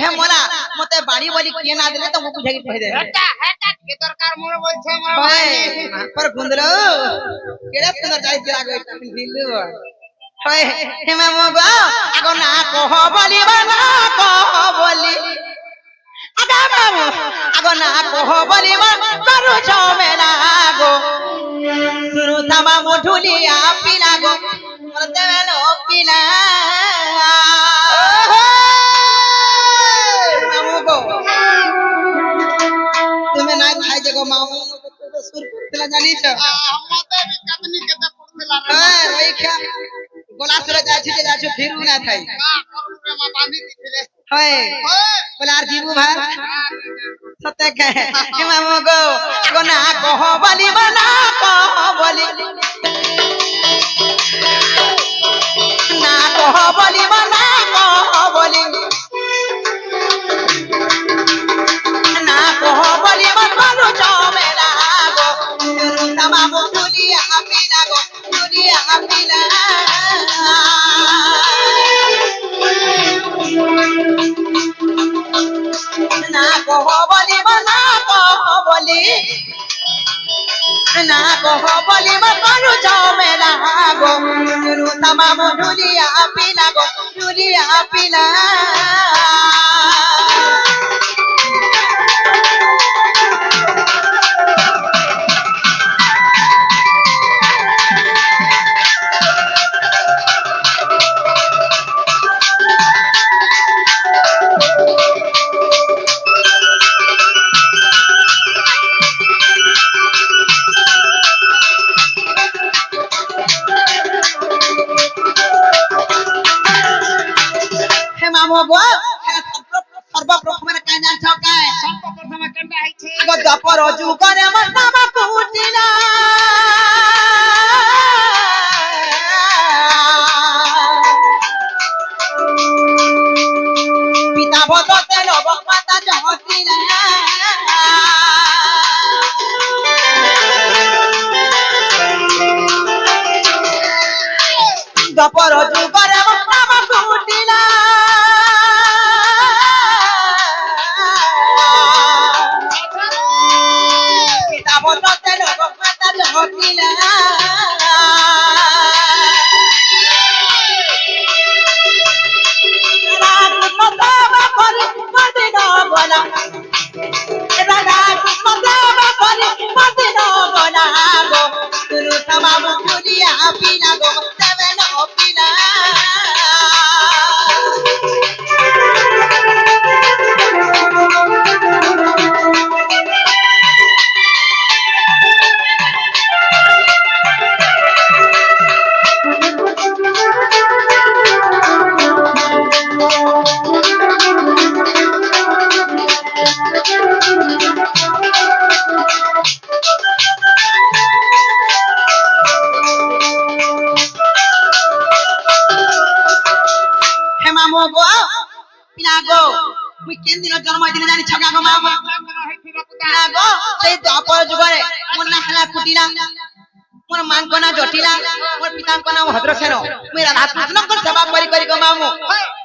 हे मोला मते बाड़ी वाली के ना देले तो वो बुझाई कह दे हेटा हेटा के दरकार मोर बोलछे मोर ओए पर गुंदलो केड़ा सुंदर जाई दिला गई दिलु ओए हे मामो गो आगो ना कह बोली बना कह बोली आगा मामो आगो ना कह बोली बना करू झमेला गो सुनु थामा मोढुलिया पिला गो मते वेलो पिला तुम्हें ना खाई जगह मामू तो सुर पड़तला जानी छ मते भी कतनी केते पड़तला हां रही क्या गोला सुर जाछु फिर ना थाई करोड़ रुपया मा बांधी दिखले हाय बोलार जीवू भा सत्य कहे हे मामू गो आगो ना कह बोली बना कह बोली ना कह बोली बना कह बोली ना कह बोली बना करू झमेला गो तमा मोढुलिया पिला गो दुलिया पिला ना कह बोली बना कह बोली ना कह बोली बना करू झमेला गो तमा मोढुलिया पिला गो दुलिया पिला सर्वप्रथम काय जान छ काय सर्वप्रथम केनटा आइछे आगो जपर रजू करे मस्तामा कुटिला पिता भगते लव माता जहतिला जपर रजू करे मस्तामा कुटिला भगते लोग माता जहतिला रात मताबा करे मदिन बना रात मताबा करे मदिन बना गो सुनु तमा मोढुलिया पिला गो तवेलो पिला मामो गो पिला गो मुई केन दिन जन्म दिन जानी छगा गो मामो पिला गो सेई द्वापर जुगरे मोर ना हला कुटिला मोर मान को ना जटिला मोर पिता को ना भद्रसेन मुई राधा कृष्ण को सेवा करी गो मामो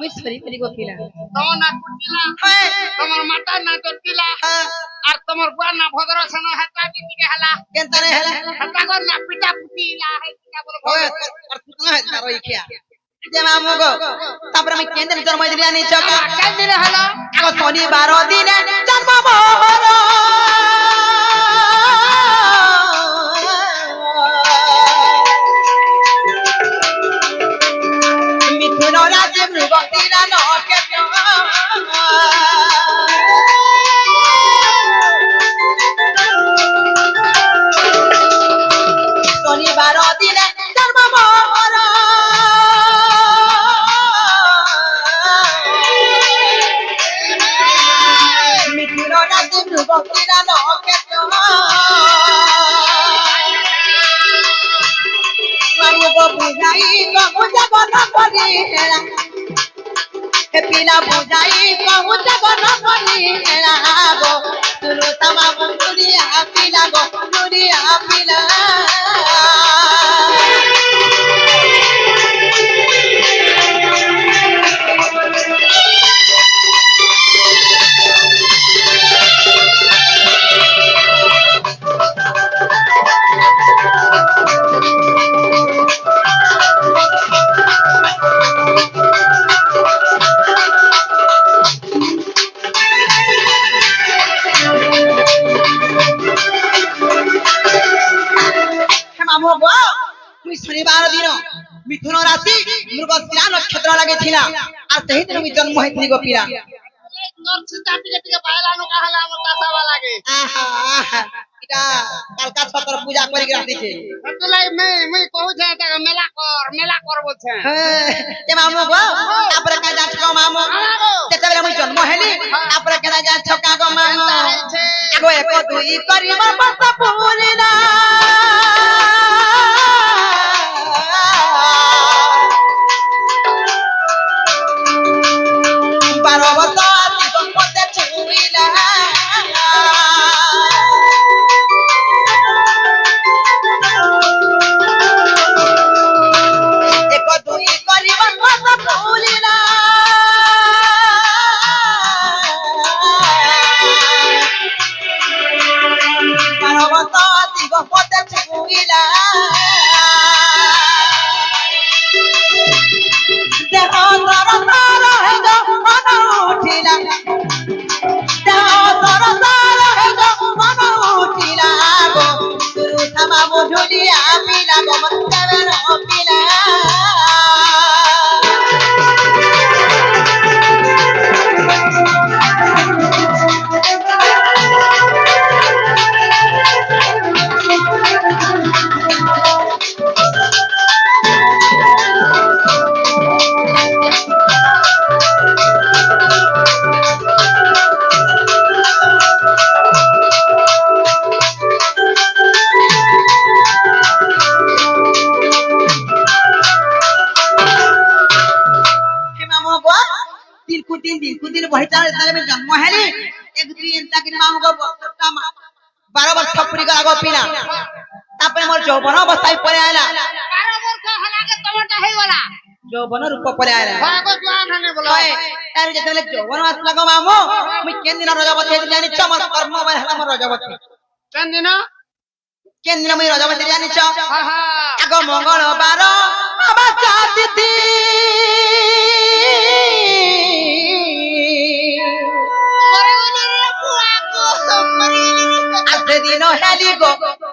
मुई सरी गो पिला तो ना कुटिला हाय तमर माता ना जटिला আর তোমার বুয়া না ভদ্রসেন হেতা দিকে হলা केन तने हला হেতা গো না পিটা পুটিলা হেতা বল ओए और तू ना है तारो इखिया जे मामो गो तापर मैं केन दिन जन्म दिन जानी छगा কেন দিন হলা आगो शनिवार दिन जन्म मोर मिथुन राज्य मृगतीरा नके शनिवार दिन जन्म मोर मिथुन राज्य मृग ସେହି ଦିନ ମୁଁ ଜନ୍ମ ହେଇଥିଲି ଗୋପୀରା তোর চিন্তা টিকে টিকে পাইলানো কাহলে আমার কাছাবা লাগে আহা আহা এটা কালকা ছতর পূজা করিকি রাখিছে তুলাই মই কହୁছে এটা মেলা কর বলছে ଏ ମାମୁଁ ଗୋ ତାପରେ କାଁ ଯାଛ ଗୋ ମାମୁଁ ଯେତେବେଳେ ମୁଁ ଜନ୍ମ ହେଲି ତାପରେ କେନା ଯାଛ କାଁ ଗୋ ମାମୁଁ ଆଗ ଏକ ଦୁଇ କରିବା ବସ ପୁରିଲା ବାର ବର୍ଷ ଆସିବ ମତେ ଛୁଇଲା ଏକ ଦୁଇ କରିବା ବସ ପୁରିଲା ବାର ବର୍ଷ ଆସିବ ମତେ ଛୁଇଲା ଦେହ ତର ତର ହେଗ ମନ ଉଠିଲା ଦେହ ତର ତର ହେଗ ମନ ଉଠିଲା ଗো ତୁରୁଥା ମାମୁଁ ଝୁଲିଆ ପିଲା ଗো ମତେ ବେର ପିଲା दिन वही तारे में जन्म है नी एक दुई एंता कि मामू को 12 वर्ष पूरी गला गो पिला तापरे मोर यौवन अवस्था परे आला 12 वर्ष हला के टमाटा हे वाला यौवन रूप परे आला भागो जवान हने बोला होय तार जेतले यौवन आसला गो मामू मु केन दिन रजबती जानि छ मोर कर्म बाय हला मोर रजबती केन दिन मु रजबती जानि छ हा हा आगो मंगलवार बाबा तिथि आसे दिन हेली गो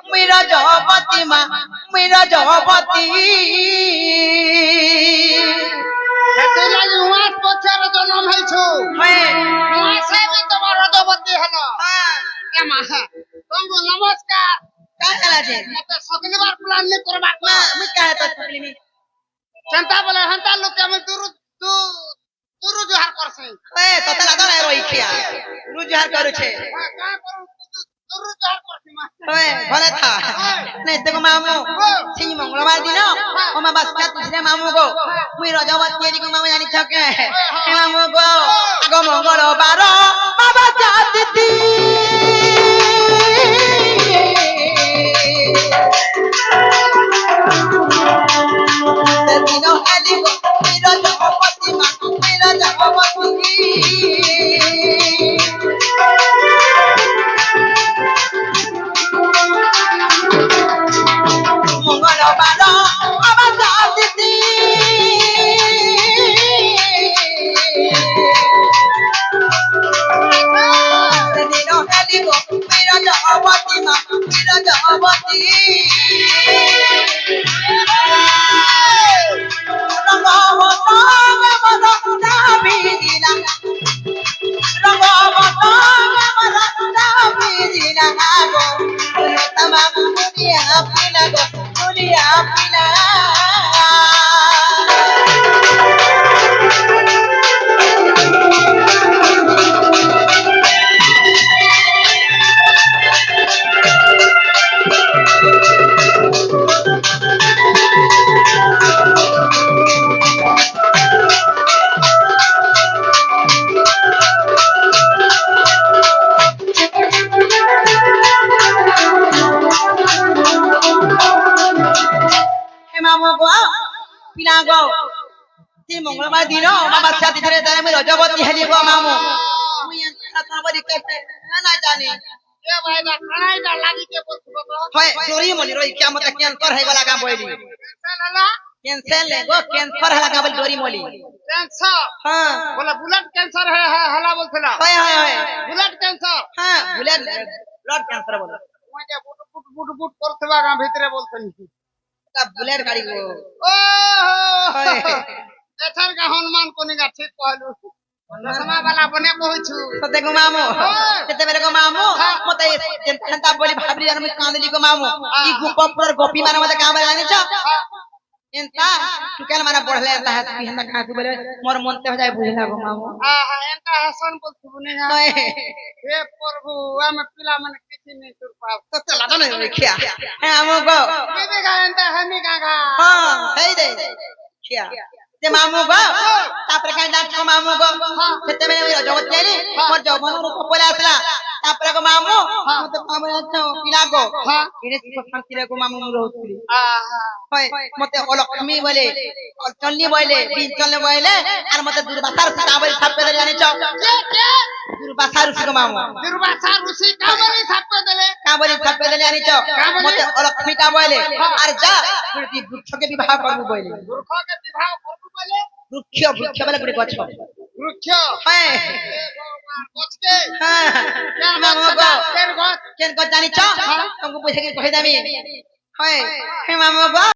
मुई रजबती मा मुई रजबती हेते लागि उहास पछर जन्म है छु हे उहासे भी तोर रजबती हलो ए मा तुमको नमस्कार का चला जे मते सकलीबार प्लान नहीं करबा ना मुई काहे तो सकली नी चंता बोले हंता लोग के मैं तुरु जोहार करसे ए तते लागल है रोई खिया रुजहार करू छे का करू तुरु जोहार करसे मा ओए भले था नहीं देखो मामू छी मंगलवार दिन ओमा बस क्या तुझे मामू को मुई रजबती एरी को मामू जानि छके ए मामू को आगो मंगलवार बाबा जातिथि दिन हेली गो मुई रजबती मा मुई रजबती मंगलवार बाबा जातिथि दिन हेली गो मुई रजबती मा मुई रजबती पिला गो ती मंगलवार दिन बाबा साथी धरे तारे में रजबती हेली गो मामू मुई अंता खबरी करते ना जाने ए भाई ना खानाई ना लागी के बोलबो होय चोरी मोली रोई क्या मत कैंसर है गला का बोली चलला कैंसर ले गो कैंसर है लगा बोल चोरी मोली कैंसर हां बोला बुलेट कैंसर है हला बोलथला होय होय होय बुलेट कैंसर हां बुलेट ब्लड कैंसर बोल मुई जे बुट करथबा गा भीतरे बोलथनी का बुलेट गाड़ी गो ओ होय এছাড় গা হনুমান কোনি গা ঠিক কহলু দশমা বালা বনে কইছু সতে গো মামু সেতেবেলে গো মামু মতে হেন্তা বলি ভাবলি আমি কাঁদলি গো মামু ই গোপপুর গোপী মানে মতে কাম জানিছ এন্তা টুকেল মানে পড়লে এন্তা হাসি হেন্তা কাঁদু বলে মোর মনতে হয়ে যায় বুঝলা গো মামু আহা এন্টা হাসন বলছু বনে হে প্রভু আমি পিলা মানে কিছু নেই তোর পাপ তো চলা তো নই খিয়া হ্যাঁ আমু গো কেবে গা এন্টা হামি গাগা হ্যাঁ হেই দে খিয়া যে মামু গো তারপরে কাই যাচ্ছ মামু গো সেতেবেলে ওই জগৎ চাইলি মোর যৌবন রূপ পড়ে আসলা তারপরে গো মামু মতে কাম যাচ্ছ পিলা গো এনে শান্তি রে গো মামু রহুতলি আহা হয় মতে অলক্ষ্মী বলে চন্নি বলে বিন চলে বলে আর মতে দুর্বাসার সীতা বলে ছাপে দেলে জানিছ কে দুর্বাসার সীতা মামু দুর্বাসা ঋষি কাবরি ছাপে দিলে কাবলি ছাপে দেলে জানিছ মতে অলক্ষ্মীটা বলে আর যা তুই বৃক্ষকে বিবাহ করবি বলে মূর্খকে বিবাহ করবো বলে বৃক্ষ বলে গুড়ি গছ বৃক্ষ হ্যাঁ ভগবান গছকে হ্যাঁ মামু গো কেন গছ কেন গছ জানিছ তোমাকে পয়সা কি কই দামি হয় হে মামু গো